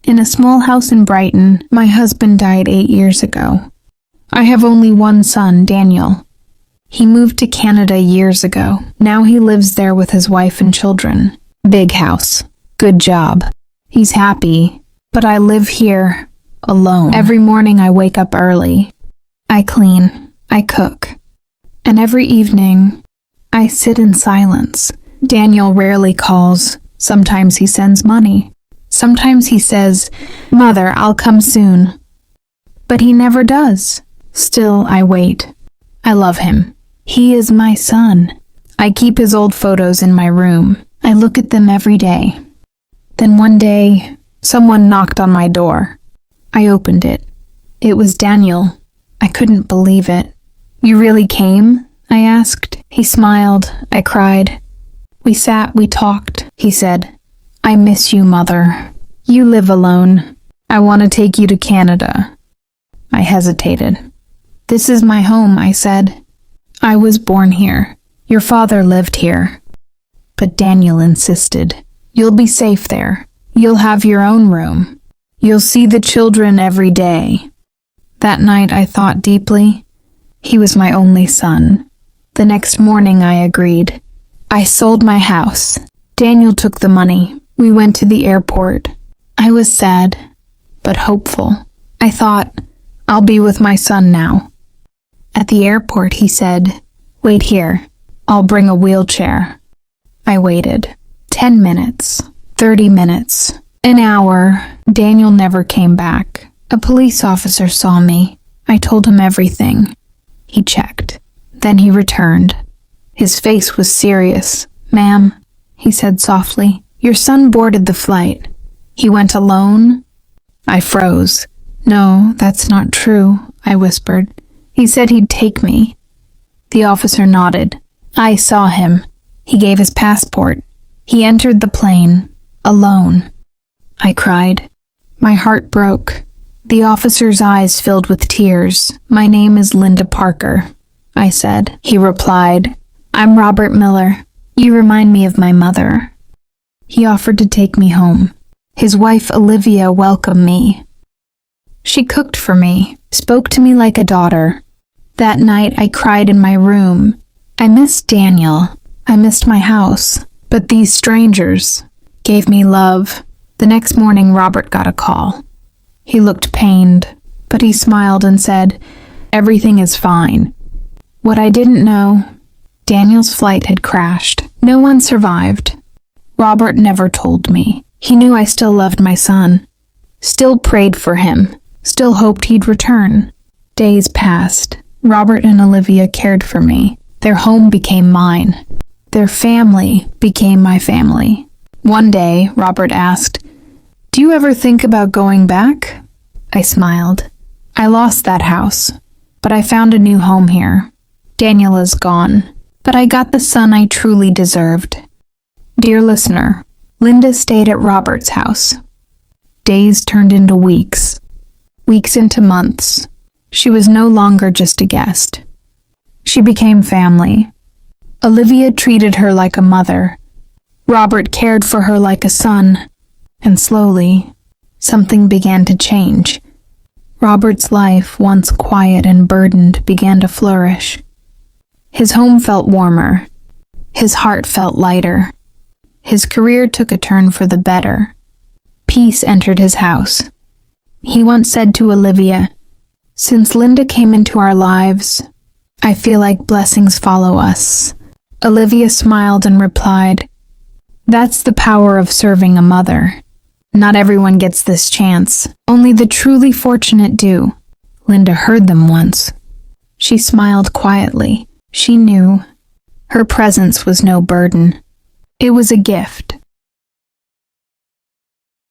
in a small house in Brighton. My husband died 8 years ago. I have only one son, Daniel. He moved to Canada years ago. Now he lives there with his wife and children. Big house. Good job. He's happy, but I live here alone. Every morning I wake up early. I clean. I cook. And every evening, I sit in silence. Daniel rarely calls. Sometimes he sends money. Sometimes he says, "Mother, I'll come soon." But he never does. Still, I wait. I love him. He is my son. I keep his old photos in my room. I look at them every day. Then one day, someone knocked on my door. I opened it. It was Daniel. I couldn't believe it. "You really came?" I asked. He smiled. I cried. We sat, we talked. He said, "I miss you, Mother. You live alone. I want to take you to Canada." I hesitated. "This is my home," I said. "I was born here. Your father lived here." But Daniel insisted. "You'll be safe there. You'll have your own room. You'll see the children every day." That night I thought deeply. He was my only son. The next morning I agreed. I sold my house. Daniel took the money. We went to the airport. I was sad, but hopeful. I thought, I'll be with my son now. At the airport, he said, "Wait here. I'll bring a wheelchair." I waited. 10 minutes. 30 minutes. An hour. Daniel never came back. A police officer saw me. I told him everything. He checked. Then he returned. His face was serious. "Ma'am," he said softly, "your son boarded the flight. He went alone?" I froze. "No, that's not true," I whispered. "He said he'd take me." The officer nodded. "I saw him. He gave his passport. He entered the plane. Alone." I cried. My heart broke. The officer's eyes filled with tears. "My name is Linda Parker," I said. He replied, "I'm Robert Miller. You remind me of my mother." He offered to take me home. His wife Olivia welcomed me. She cooked for me, spoke to me like a daughter. That night I cried in my room. I missed Daniel. I missed my house. But these strangers gave me love. The next morning Robert got a call. He looked pained, but he smiled and said, "Everything is fine." What I didn't know, Daniel's flight had crashed. No one survived. Robert never told me. He knew I still loved my son, still prayed for him, still hoped he'd return. Days passed. Robert and Olivia cared for me. Their home became mine. Their family became my family. One day, Robert asked, "Do you ever think about going back?" I smiled. I lost that house, but I found a new home here. Daniel is gone, but I got the son I truly deserved. Dear listener, Linda stayed at Robert's house. Days turned into weeks, weeks into months. She was no longer just a guest. She became family. Olivia treated her like a mother. Robert cared for her like a son. And slowly, something began to change. Robert's life, once quiet and burdened, began to flourish. His home felt warmer. His heart felt lighter. His career took a turn for the better. Peace entered his house. He once said to Olivia, "Since Linda came into our lives, I feel like blessings follow us." Olivia smiled and replied, "That's the power of serving a mother. Not everyone gets this chance. Only the truly fortunate do." Linda heard them once. She smiled quietly. She knew her presence was no burden. It was a gift.